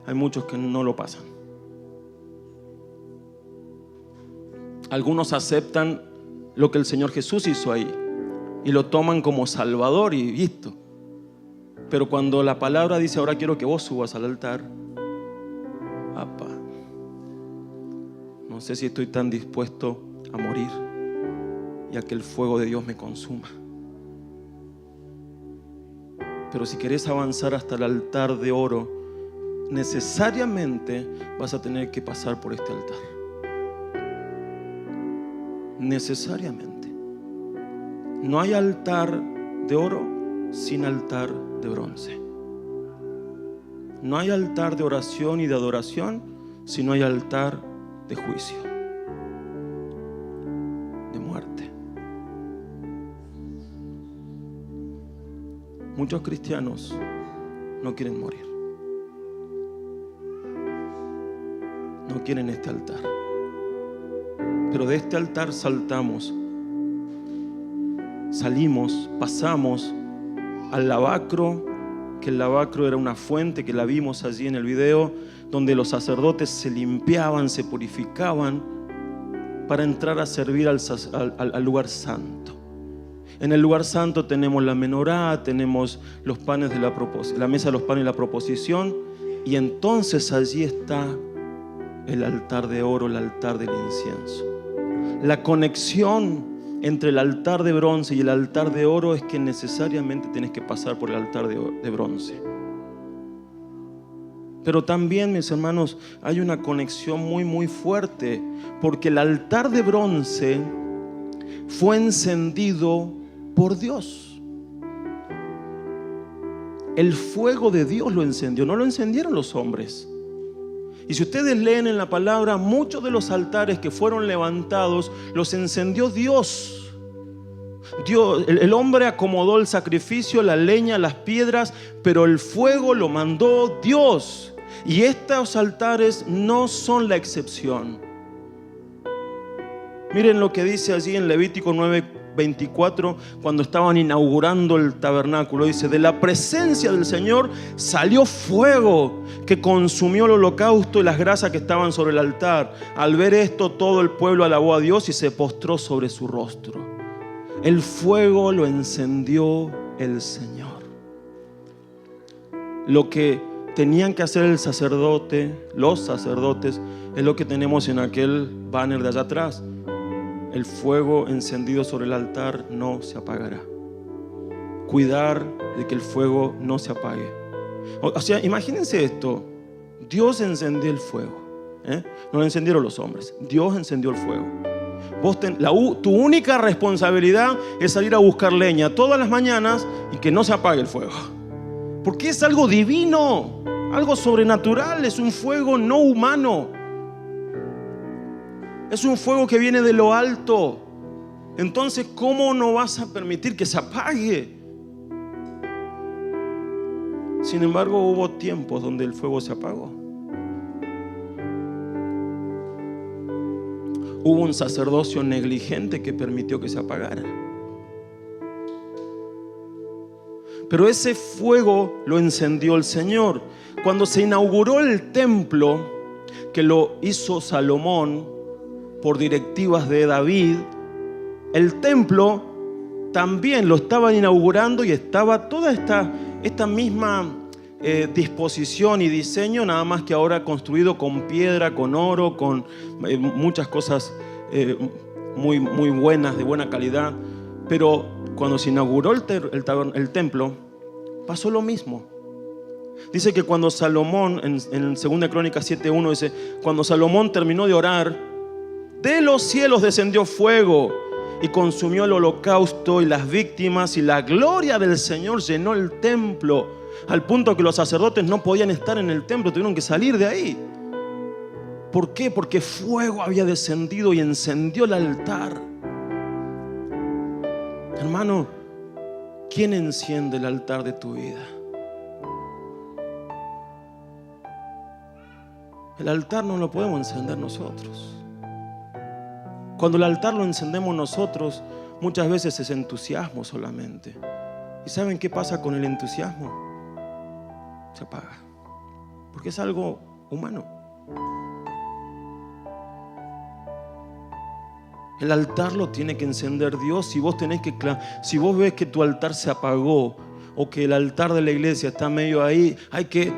hay muchos que no lo pasan. Algunos aceptan lo que el Señor Jesús hizo ahí y lo toman como Salvador y listo. Pero cuando la palabra dice, ahora quiero que vos subas al altar, apá, no sé si estoy tan dispuesto a morir y a que el fuego de Dios me consuma. Pero si querés avanzar hasta el altar de oro, necesariamente vas a tener que pasar por este altar. Necesariamente. No hay altar de oro sin altar de bronce. No hay altar de oración y de adoración si no hay altar de juicio, de muerte. Muchos cristianos no quieren morir. No quieren este altar. Pero de este altar salimos, pasamos al lavacro, que el lavacro era una fuente que la vimos allí en el video, donde los sacerdotes se limpiaban, se purificaban para entrar a servir al lugar santo. En el lugar santo tenemos la menorá, tenemos los panes de la mesa de los panes y la proposición, y entonces allí está el altar de oro, el altar del incienso. La conexión entre el altar de bronce y el altar de oro es que necesariamente tienes que pasar por el altar de bronce. Pero también, mis hermanos, hay una conexión muy, muy fuerte, porque el altar de bronce fue encendido por Dios. El fuego de Dios lo encendió, no lo encendieron los hombres. Y si ustedes leen en la palabra, muchos de los altares que fueron levantados los encendió Dios. El hombre acomodó el sacrificio, la leña, las piedras, pero el fuego lo mandó Dios. Y estos altares no son la excepción. Miren lo que dice allí en Levítico 9:24, cuando estaban inaugurando el tabernáculo. Dice, de la presencia del Señor salió fuego que consumió el holocausto y las grasas que estaban sobre el altar. Al ver esto, todo el pueblo alabó a Dios y se postró sobre su rostro. El fuego lo encendió el Señor. Lo que tenían que hacer los sacerdotes, es lo que tenemos en aquel banner de allá atrás. El fuego encendido sobre el altar no se apagará. Cuidar de que el fuego no se apague. O sea, imagínense esto. Dios encendió el fuego, no lo encendieron los hombres. Dios encendió el fuego. Tu única responsabilidad es salir a buscar leña todas las mañanas y que no se apague el fuego. Porque es algo divino, algo sobrenatural, es un fuego no humano. Es un fuego que viene de lo alto. Entonces, ¿cómo no vas a permitir que se apague? Sin embargo, hubo tiempos donde el fuego se apagó. Hubo un sacerdocio negligente que permitió que se apagara. Pero ese fuego lo encendió el Señor. Cuando se inauguró el templo, que lo hizo Salomón por directivas de David, el templo también lo estaban inaugurando y estaba toda esta misma disposición y diseño, nada más que ahora construido con piedra, con oro, con muchas cosas muy, muy buenas, de buena calidad. Pero cuando se inauguró el templo, pasó lo mismo. Dice que cuando Salomón, en 2 Crónicas 7:1 dice, cuando Salomón terminó de orar, de los cielos descendió fuego y consumió el holocausto y las víctimas, y la gloria del Señor llenó el templo, al punto que los sacerdotes no podían estar en el templo, tuvieron que salir de ahí. ¿Por qué? Porque fuego había descendido y encendió el altar. Hermano, ¿quién enciende el altar de tu vida? El altar no lo podemos encender nosotros. Cuando el altar lo encendemos nosotros, muchas veces es entusiasmo solamente. ¿Y saben qué pasa con el entusiasmo? Se apaga, porque es algo humano. El altar lo tiene que encender Dios. Si vos ves que tu altar se apagó, o que el altar de la iglesia está medio ahí, hay que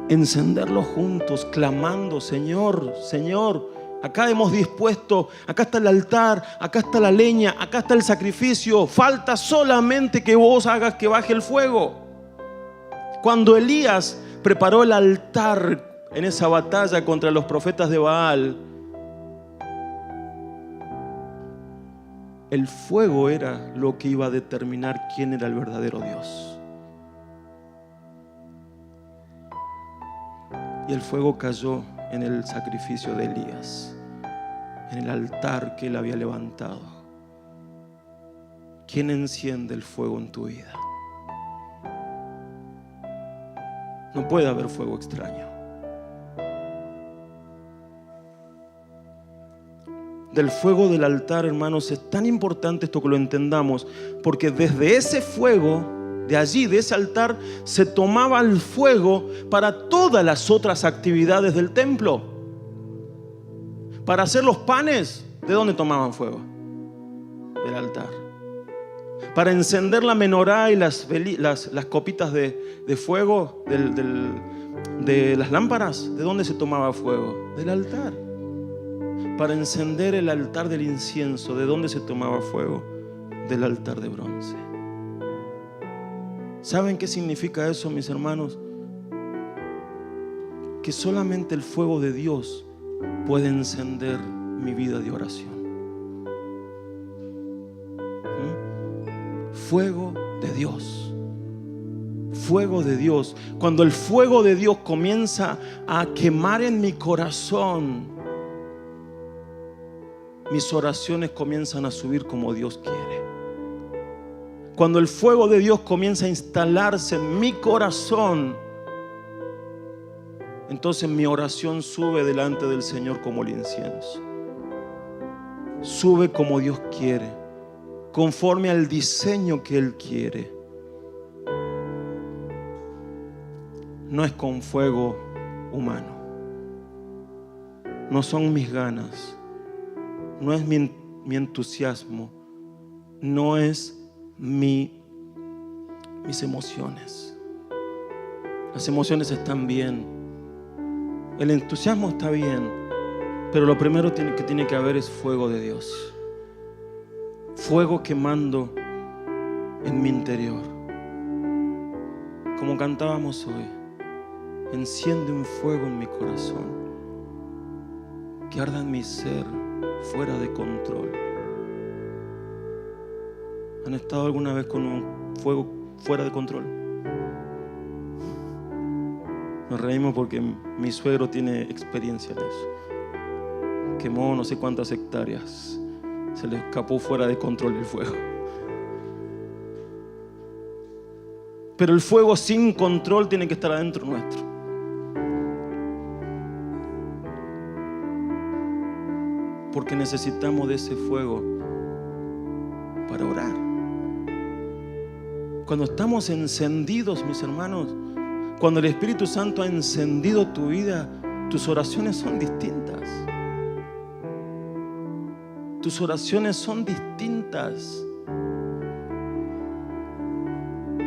encenderlo juntos, clamando: Señor, Señor, acá hemos dispuesto, acá está el altar, acá está la leña, acá está el sacrificio, falta solamente que vos hagas que baje el fuego. Cuando Elías preparó el altar en esa batalla contra los profetas de Baal, el fuego era lo que iba a determinar quién era el verdadero Dios. Y el fuego cayó en el sacrificio de Elías, en el altar que él había levantado. ¿Quién enciende el fuego en tu vida? No puede haber fuego extraño. Del fuego del altar, hermanos, es tan importante esto que lo entendamos, porque desde ese fuego, de allí, de ese altar, se tomaba el fuego para todas las otras actividades del templo. Para hacer los panes, ¿de dónde tomaban fuego? Del altar. Para encender la menorá y las copitas de fuego de las lámparas, ¿de dónde se tomaba fuego? Del altar. Para encender el altar del incienso, ¿de dónde se tomaba fuego? Del altar de bronce. ¿Saben qué significa eso, mis hermanos? Que solamente el fuego de Dios puede encender mi vida de oración. Fuego de Dios. Fuego de Dios. Cuando el fuego de Dios comienza a quemar en mi corazón, mis oraciones comienzan a subir como Dios quiere. Cuando el fuego de Dios comienza a instalarse en mi corazón, entonces mi oración sube delante del Señor como el incienso. Sube como Dios quiere, conforme al diseño que Él quiere. No es con fuego humano. No son mis ganas. No es mi entusiasmo. No es mis emociones. Las emociones están bien. El entusiasmo está bien. Pero lo primero que tiene que haber es fuego de Dios. Fuego quemando en mi interior. Como cantábamos hoy. Enciende un fuego en mi corazón que arda en mi ser fuera de control. ¿Han estado alguna vez con un fuego fuera de control? Nos reímos porque mi suegro tiene experiencia en eso. Quemó no sé cuántas hectáreas. Se le escapó fuera de control el fuego. Pero el fuego sin control tiene que estar adentro nuestro. Porque necesitamos de ese fuego para orar. Cuando estamos encendidos, mis hermanos, cuando el Espíritu Santo ha encendido tu vida, tus oraciones son distintas. Tus oraciones son distintas.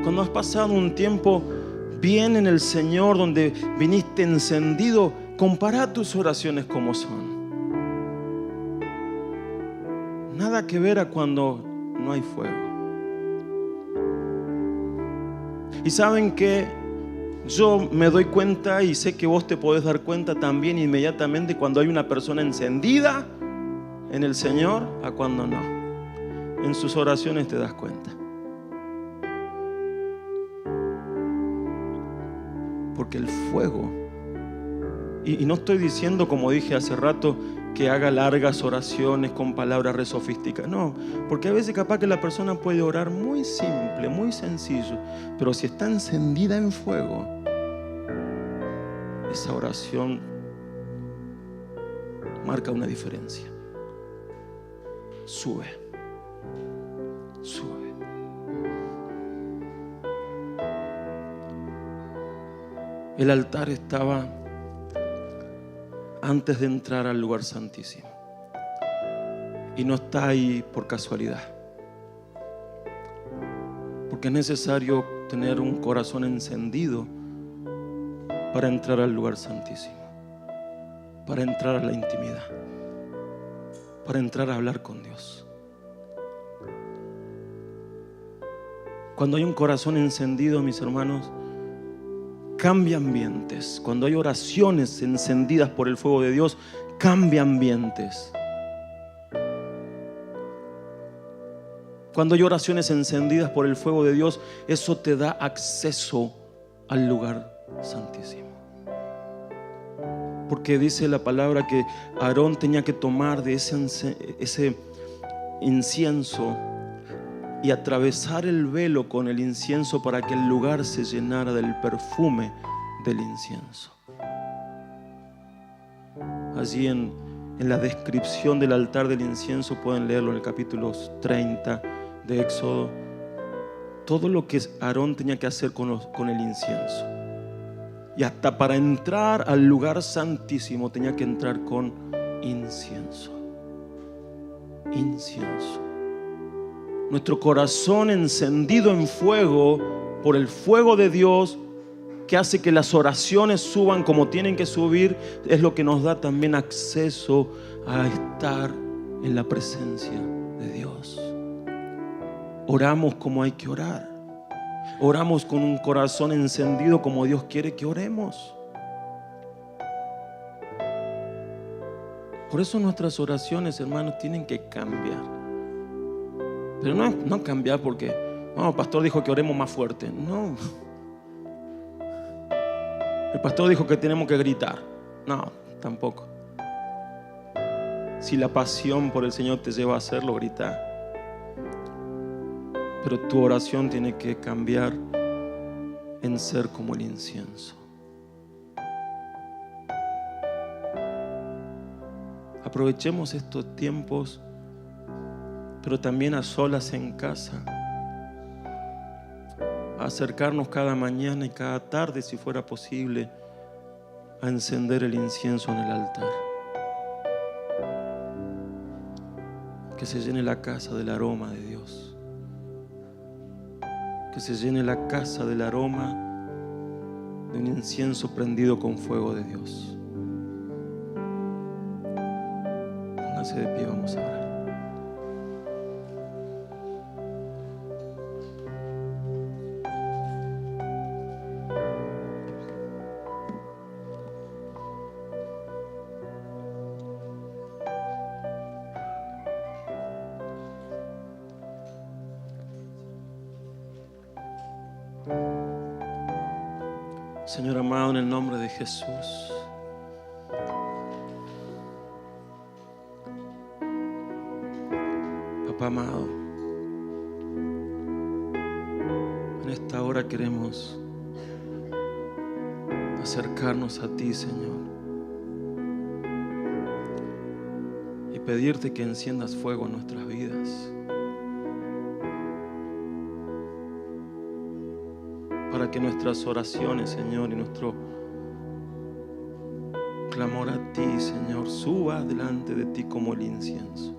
Cuando has pasado un tiempo bien en el Señor, donde viniste encendido, compara tus oraciones como son. Nada que ver a cuando no hay fuego. Y saben que yo me doy cuenta, y sé que vos te podés dar cuenta también inmediatamente, cuando hay una persona encendida en el Señor a cuando no. En sus oraciones te das cuenta. Porque el fuego, y no estoy diciendo, como dije hace rato, que haga largas oraciones con palabras re sofisticadas. No, porque a veces capaz que la persona puede orar muy simple, muy sencillo, pero si está encendida en fuego, esa oración marca una diferencia. Sube. El altar estaba antes de entrar al lugar santísimo. Y no está ahí por casualidad. Porque es necesario tener un corazón encendido para entrar al lugar santísimo. Para entrar a la intimidad. Para entrar a hablar con Dios. Cuando hay un corazón encendido, mis hermanos, cambia ambientes. Cuando hay oraciones encendidas por el fuego de Dios, cambia ambientes. Cuando hay oraciones encendidas por el fuego de Dios, eso te da acceso al lugar santísimo. Porque dice la palabra que Aarón tenía que tomar de ese incienso y atravesar el velo con el incienso para que el lugar se llenara del perfume del incienso. Allí en la descripción del altar del incienso, pueden leerlo en el capítulo 30 de Éxodo, todo lo que Aarón tenía que hacer con el incienso. Y hasta para entrar al lugar santísimo tenía que entrar con incienso. Incienso. Nuestro corazón encendido en fuego por el fuego de Dios, que hace que las oraciones suban como tienen que subir, es lo que nos da también acceso a estar en la presencia de Dios. Oramos como hay que orar. Oramos con un corazón encendido como Dios quiere que oremos. Por eso nuestras oraciones, hermanos, tienen que cambiar. Pero no cambiar porque el pastor dijo que oremos más fuerte. No. El pastor dijo que tenemos que gritar. No, tampoco. Si la pasión por el Señor te lleva a hacerlo, grita. Pero tu oración tiene que cambiar en ser como el incienso. Aprovechemos estos tiempos, pero también a solas en casa, a acercarnos cada mañana y cada tarde, si fuera posible, a encender el incienso en el altar. Que se llene la casa del aroma de Dios. Que se llene la casa del aroma de un incienso prendido con fuego de Dios. Pónganse de pie, vamos a orar. Señor amado, en el nombre de Jesús, Papá amado, en esta hora queremos acercarnos a ti, Señor, y pedirte que enciendas fuego en nuestras vidas, para que nuestras oraciones, Señor, y nuestro clamor a ti, Señor, suba delante de ti como el incienso.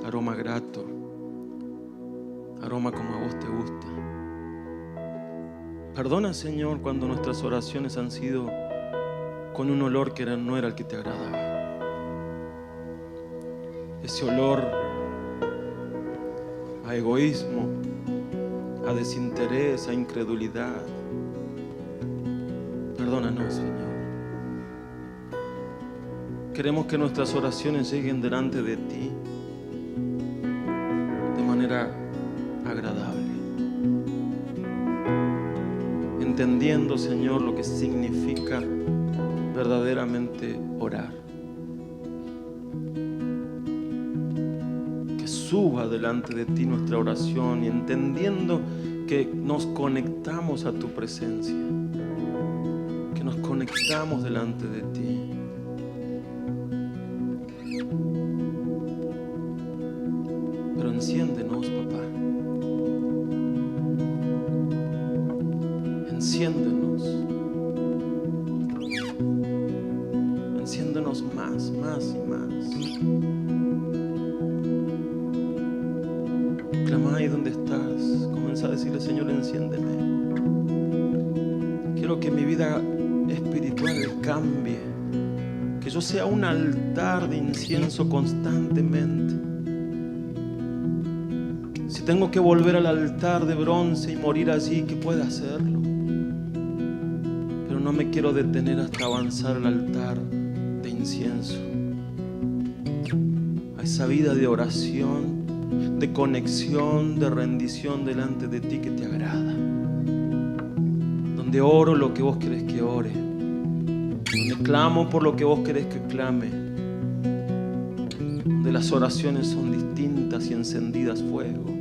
Aroma grato, aroma como a vos te gusta. Perdona, Señor, cuando nuestras oraciones han sido con un olor que no era el que te agradaba. Ese olor a egoísmo, a desinterés, a incredulidad. Perdónanos, Señor. Queremos que nuestras oraciones lleguen delante de ti de manera agradable, entendiendo, Señor, lo que significa verdaderamente orar. Que suba delante de ti nuestra oración y entendiendo que nos conectamos a tu presencia, que nos conectamos delante de ti. Pero enciéndenos, papá. Enciéndenos. Enciéndenos más, más y más. Clama ahí donde estás. Comienza a decirle: Señor, enciéndeme. Quiero que mi vida espiritual cambie, que yo sea un altar de incienso constantemente. Si tengo que volver al altar de bronce y morir allí, que pueda hacerlo, pero no me quiero detener hasta avanzar al altar de incienso, a esa vida de oración, de conexión, de rendición delante de ti que te agrada, donde oro lo que vos querés que ore, donde clamo por lo que vos querés que clame, donde las oraciones son distintas y encendidas fuego.